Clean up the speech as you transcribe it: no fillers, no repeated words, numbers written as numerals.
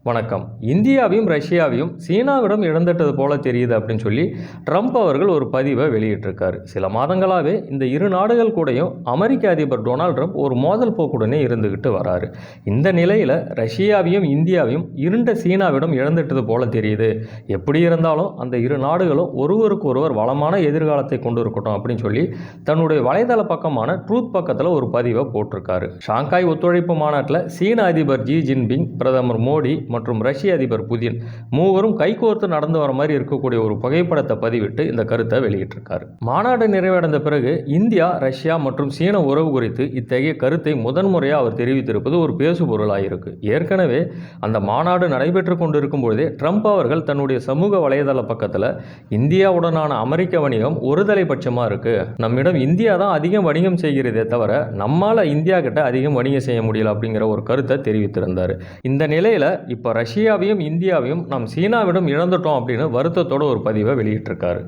வணக்கம். இந்தியாவையும் ரஷ்யாவையும் சீனாவிடம் இழந்துட்டது போல தெரியுது அப்படின்னு சொல்லி ட்ரம்ப் அவர்கள் ஒரு பதிவை வெளியிட்டிருக்காரு. சில மாதங்களாகவே இந்த இரு நாடுகள் கூடயும் அமெரிக்க அதிபர் டொனால்ட் ட்ரம்ப் ஒரு மோதல் போக்குடனே இருந்துகிட்டு வராரு. இந்த நிலையில் ரஷ்யாவையும் இந்தியாவையும் இருண்ட சீனாவிடம் இழந்துட்டது போல தெரியுது. எப்படி இருந்தாலும் அந்த இரு நாடுகளும் ஒருவருக்கு ஒருவர் வளமான எதிர்காலத்தை கொண்டு இருக்கட்டும் அப்படின்னு சொல்லி தன்னுடைய வலைதள பக்கமான ட்ரூத் பக்கத்தில் ஒரு பதிவை போட்டிருக்காரு. ஷாங்காய் ஒத்துழைப்பு மாநாட்டில் சீன அதிபர் ஜி ஜின்பிங், பிரதமர் மோடி மற்றும் ரஷ்ய அதிபர் புதின் மூவரும் கைகோர்த்து நடந்து வர மாதிரி இருக்கக்கூடிய ஒரு புகைப்படத்தை பதிவிட்டு இந்த கருத்தை வெளியிட்டிருக்காரு. மாநாடு நிறைவடைந்த பிறகு இந்தியா, ரஷ்யா மற்றும் சீன உறவு குறித்து இத்தகைய கருத்தை முதன்முறையாக அவர் தெரிவித்திருப்பது ஒரு பேசுபொருளாயிருக்கு. ஏற்கனவே அந்த மாநாடு நடைபெற்று கொண்டிருக்கும் பொழுதே ட்ரம்ப் அவர்கள் தன்னுடைய சமூக வலைதள பக்கத்தில் இந்தியாவுடனான அமெரிக்க வணிகம் ஒருதலை பட்சமாக இருக்கு, நம்மிடம் இந்தியா தான் அதிகம் வணிகம் செய்கிறதே தவிர நம்மால் இந்தியா கிட்ட அதிகம் வணிகம் செய்ய முடியல அப்படிங்கிற ஒரு கருத்தை தெரிவித்திருந்தார். இந்த நிலையில் இப்போ ரஷ்யாவையும் இந்தியாவையும் நாம் சீனாவிடம் இழந்துட்டோம் அப்படின்னு வருத்தத்தோட ஒரு பதிவை வெளியிட்டிருக்காரு.